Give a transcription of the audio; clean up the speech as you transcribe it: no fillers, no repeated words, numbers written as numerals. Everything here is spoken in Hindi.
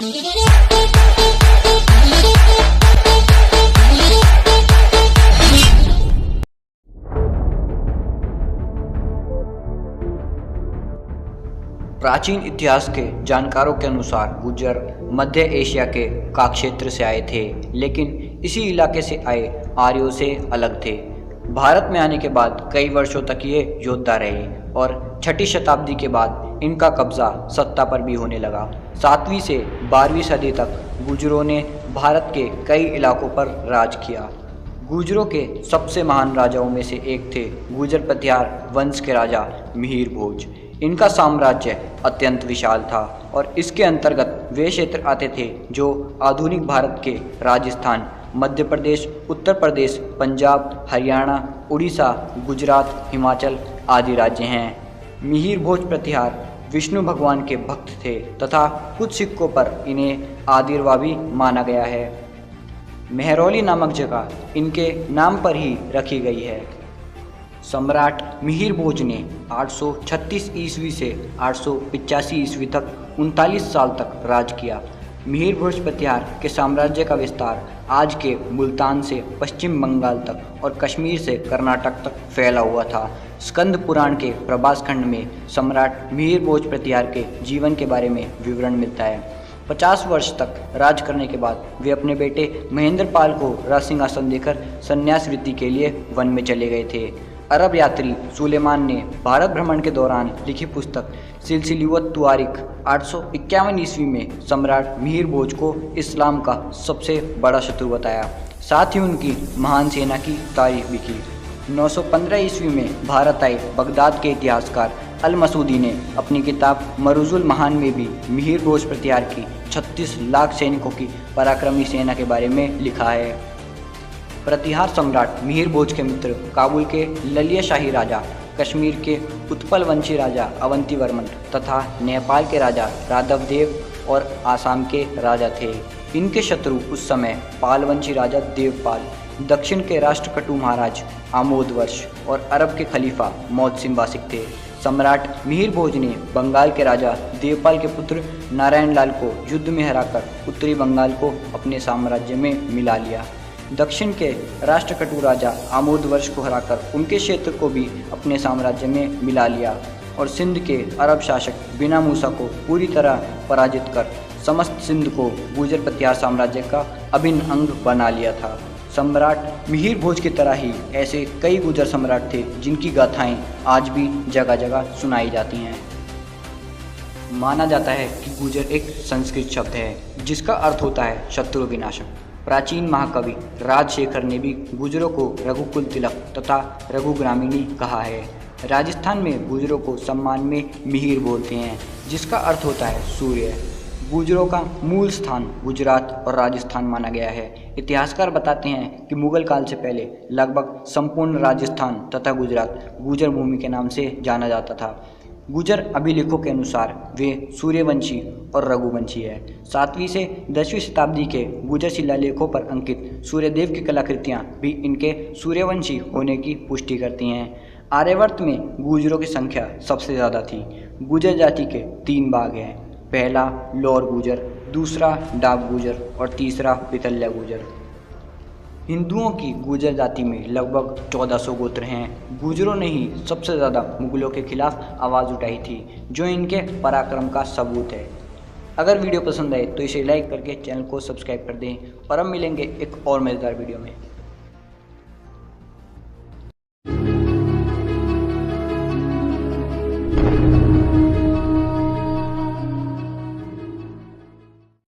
प्राचीन इतिहास के जानकारों के अनुसार गुर्जर मध्य एशिया के काक क्षेत्र से आए थे, लेकिन इसी इलाके से आए आर्यों से अलग थे। भारत में आने के बाद कई वर्षों तक ये योद्धा रहे और 6ठी शताब्दी के बाद इनका कब्जा सत्ता पर भी होने लगा। 7वीं से 12वीं सदी तक गुर्जरों ने भारत के कई इलाकों पर राज किया। गुर्जरों के सबसे महान राजाओं में से एक थे गुर्जर प्रतिहार वंश के राजा मिहिर भोज। इनका साम्राज्य अत्यंत विशाल था और इसके अंतर्गत वे क्षेत्र आते थे जो आधुनिक भारत के राजस्थान, मध्य प्रदेश, उत्तर प्रदेश, पंजाब, हरियाणा, उड़ीसा, गुजरात, हिमाचल आदि राज्य हैं। मिहिर भोज प्रतिहार विष्णु भगवान के भक्त थे तथा कुछ सिक्कों पर इन्हें आदिर्वा भी माना गया है। मेहरौली नामक जगह इनके नाम पर ही रखी गई है। सम्राट मिहिर भोज ने 836 ईस्वी से 885 ईस्वी तक 39 साल तक राज किया। मिहिर भोज प्रतिहार के साम्राज्य का विस्तार आज के मुल्तान से पश्चिम बंगाल तक और कश्मीर से कर्नाटक तक फैला हुआ था। स्कंद पुराण के प्रभास खंड में सम्राट मिहिर भोज प्रतिहार के जीवन के बारे में विवरण मिलता है। 50 वर्ष तक राज करने के बाद वे अपने बेटे महेंद्र पाल को राज सिंहासन देकर संन्यास वृत्ति के लिए वन में चले गए थे। अरब यात्री सुलेमान ने भारत भ्रमण के दौरान लिखी पुस्तक सिलसिलुत तुआरिख 851 ईस्वी में सम्राट मिहिर भोज को इस्लाम का सबसे बड़ा शत्रु बताया। साथ ही उनकी महान सेना की तारीफ भी की। 915 ईस्वी में भारत आए बगदाद के इतिहासकार अल मसूदी ने अपनी किताब मरूजुल महान में भी मिहिर भोज प्रतिहार की 36 लाख सैनिकों की पराक्रमी सेना के बारे में लिखा है। प्रतिहार सम्राट मिहिर भोज के मित्र काबुल के ललिया शाही राजा, कश्मीर के उत्पल वंशी राजा अवंती वर्मन तथा नेपाल के राजा राघवदेव और आसाम के राजा थे। इनके शत्रु उस समय पाल वंशी राजा देवपाल, दक्षिण के राष्ट्रकटु महाराज आमोदवर्ष और अरब के खलीफा मौदसिम वासिक थे। सम्राट मिहिर भोज ने बंगाल के राजा देवपाल के पुत्र नारायण लाल को युद्ध में हराकर उत्तरी बंगाल को अपने साम्राज्य में मिला लिया। दक्षिण के राष्ट्रकटु राजा आमोदवर्ष को हराकर उनके क्षेत्र को भी अपने साम्राज्य में मिला लिया और सिंध के अरब शासक बिना मूसा को पूरी तरह पराजित कर समस्त सिंध को गुर्जर प्रतिहार साम्राज्य का अभिन्न अंग बना लिया था। सम्राट मिहिर भोज की तरह ही ऐसे कई गुर्जर सम्राट थे जिनकी गाथाएं आज भी जगह जगह सुनाई जाती हैं। माना जाता है कि गुर्जर एक संस्कृत शब्द है जिसका अर्थ होता है शत्रु विनाशक। प्राचीन महाकवि राजशेखर ने भी गुर्जरों को रघुकुल तिलक तथा रघुग्रामीणी कहा है। राजस्थान में गुर्जरों को सम्मान में मिहिर बोलते हैं जिसका अर्थ होता है सूर्य। गुर्जरों का मूल स्थान गुजरात और राजस्थान माना गया है। इतिहासकार बताते हैं कि मुगल काल से पहले लगभग संपूर्ण राजस्थान तथा गुजरात गुर्जर भूमि के नाम से जाना जाता था। गुर्जर अभिलेखों के अनुसार वे सूर्यवंशी और रघुवंशी है। 7वीं से 10वीं शताब्दी के गुर्जर शिलालेखों पर अंकित सूर्यदेव की कलाकृतियाँ भी इनके सूर्यवंशी होने की पुष्टि करती हैं। आर्यावर्त में गुर्जरों की संख्या सबसे ज़्यादा थी। गुर्जर जाति के 3 भाग हैं। पहला लौर गुर्जर, दूसरा डाक गुर्जर और तीसरा पितल्या गुर्जर। हिंदुओं की गुर्जर जाति में लगभग 1400 गोत्र हैं। गुर्जरों ने ही सबसे ज़्यादा मुगलों के खिलाफ आवाज़ उठाई थी जो इनके पराक्रम का सबूत है। अगर वीडियो पसंद आए तो इसे लाइक करके चैनल को सब्सक्राइब कर दें और हम मिलेंगे एक और मज़ेदार वीडियो में।